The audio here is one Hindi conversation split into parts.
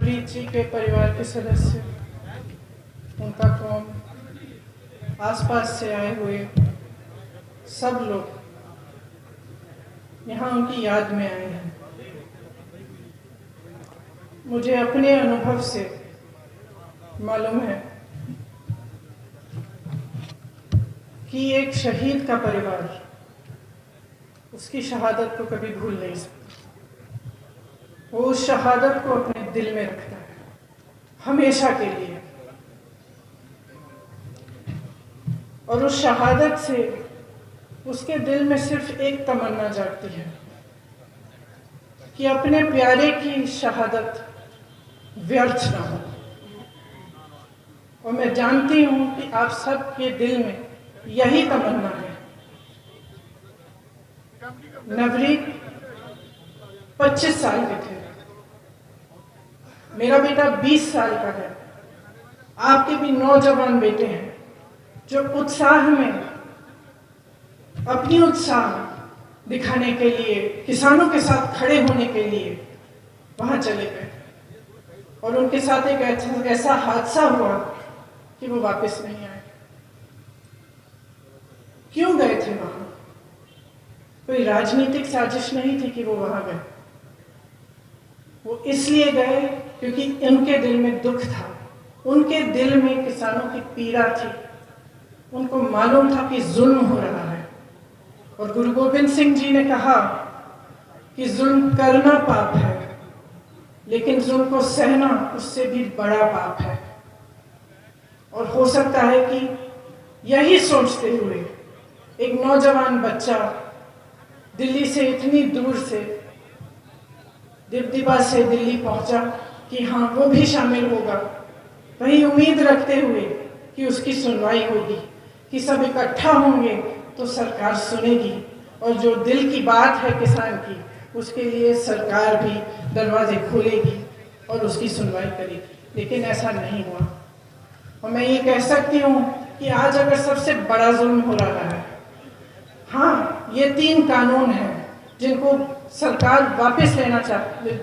नवप्रीत जी के परिवार के सदस्य, उनका कौम, आसपास से आए हुए सब लोग यहाँ उनकी याद में आए हैं। मुझे अपने अनुभव से मालूम है कि एक शहीद का परिवार उसकी शहादत को कभी भूल नहीं सकता। वो उस शहादत को अपने दिल में रखता है हमेशा के लिए, और उस शहादत से उसके दिल में सिर्फ एक तमन्ना जागती है कि अपने प्यारे की शहादत व्यर्थ ना हो। और मैं जानती हूं कि आप सब के दिल में यही तमन्ना है। नवरीत 25 साल के थे, मेरा बेटा 20 साल का है। आपके भी नौजवान बेटे हैं जो उत्साह में अपनी उत्साह दिखाने के लिए, किसानों के साथ खड़े होने के लिए वहां चले गए, और उनके साथ एक ऐसा हादसा हुआ कि वो वापस नहीं आए। क्यों गए थे वहां? कोई राजनीतिक साजिश नहीं थी कि वो वहां गए। वो इसलिए गए क्योंकि उनके दिल में दुख था, उनके दिल में किसानों की पीड़ा थी। उनको मालूम था कि जुल्म हो रहा है, और गुरु गोविंद सिंह जी ने कहा कि जुल्म करना पाप है, लेकिन जुल्म को सहना उससे भी बड़ा पाप है। और हो सकता है कि यही सोचते हुए एक नौजवान बच्चा दिल्ली से, इतनी दूर से, दिब्दिबा से दिल्ली पहुंचा कि हाँ वो भी शामिल होगा, वही उम्मीद रखते हुए कि उसकी सुनवाई होगी, कि सब इकट्ठा होंगे तो सरकार सुनेगी, और जो दिल की बात है किसान की, उसके लिए सरकार भी दरवाजे खोलेगी और उसकी सुनवाई करेगी। लेकिन ऐसा नहीं हुआ। और मैं ये कह सकती हूँ कि आज अगर सबसे बड़ा जुल्म हो रहा है, हाँ, ये 3 कानून हैं जिनको सरकार वापस लेना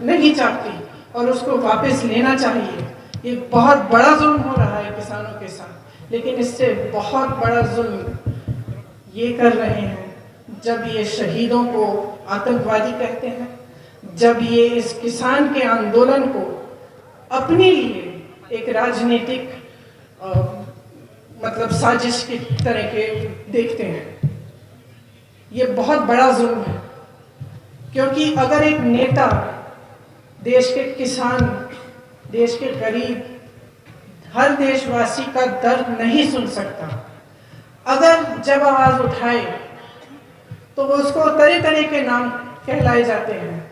नहीं चाहती और उसको वापस लेना चाहिए। ये बहुत बड़ा जुल्म हो रहा है किसानों के साथ, लेकिन इससे बहुत बड़ा जुल्म ये कर रहे हैं जब ये शहीदों को आतंकवादी कहते हैं, जब ये इस किसान के आंदोलन को अपने लिए एक राजनीतिक मतलब साजिश की तरह के देखते हैं। ये बहुत बड़ा जुल्म है, क्योंकि अगर एक नेता देश के किसान, देश के गरीब, हर देशवासी का दर्द नहीं सुन सकता, अगर जब आवाज उठाए तो वो उसको तरह तरह के नाम कहलाए जाते हैं,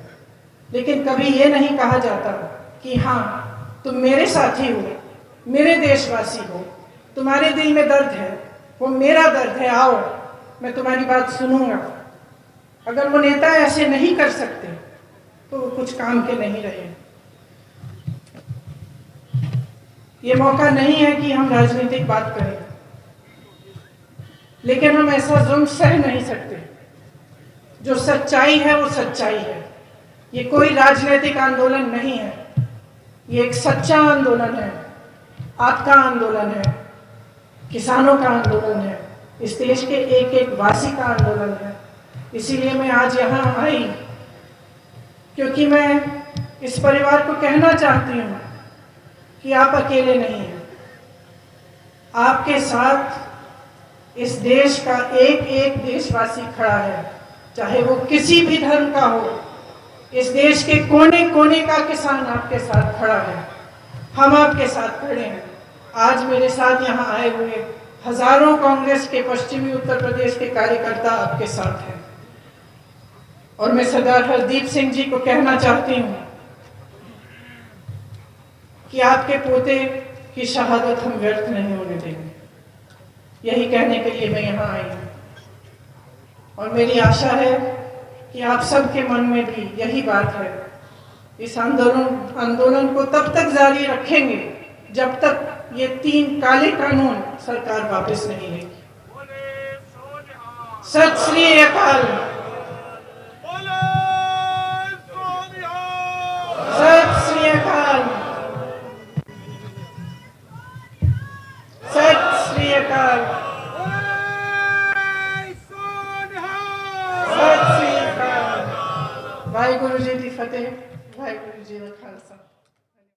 लेकिन कभी ये नहीं कहा जाता कि हाँ तुम मेरे साथी हो, मेरे देशवासी हो, तुम्हारे दिल में दर्द है, वो मेरा दर्द है, आओ मैं तुम्हारी बात सुनूंगा। अगर वो नेता ऐसे नहीं कर सकते तो वो कुछ काम के नहीं रहे। ये मौका नहीं है कि हम राजनीतिक बात करें, लेकिन हम ऐसा जुल्म सह नहीं सकते। जो सच्चाई है वो सच्चाई है। ये कोई राजनीतिक आंदोलन नहीं है, ये एक सच्चा आंदोलन है, आपका आंदोलन है, किसानों का आंदोलन है, इस देश के एक एक वासी का आंदोलन है। इसीलिए मैं आज यहाँ आई, क्योंकि मैं इस परिवार को कहना चाहती हूँ कि आप अकेले नहीं हैं। आपके साथ इस देश का एक एक देशवासी खड़ा है, चाहे वो किसी भी धर्म का हो। इस देश के कोने कोने का किसान आपके साथ खड़ा है, हम आपके साथ खड़े हैं। आज मेरे साथ यहाँ आए हुए हजारों कांग्रेस के पश्चिमी उत्तर प्रदेश के कार्यकर्ता आपके साथ हैं, और मैं सरदार हरदीप सिंह जी को कहना चाहती हूँ कि आपके पोते की शहादत हम व्यर्थ नहीं होने देंगे। यही कहने के लिए मैं यहाँ आई हूँ, और मेरी आशा है कि आप सबके मन में भी यही बात है। इस आंदोलन को तब तक जारी रखेंगे जब तक ये 3 काले कानून सरकार वापस नहीं लेगी। सत श्री अकाल। सत श्री अकाल। श्री अकाल। सत श्री अकाल। वाहिगुरु जी की फतेह। वाहिगुरु जी का खालसा।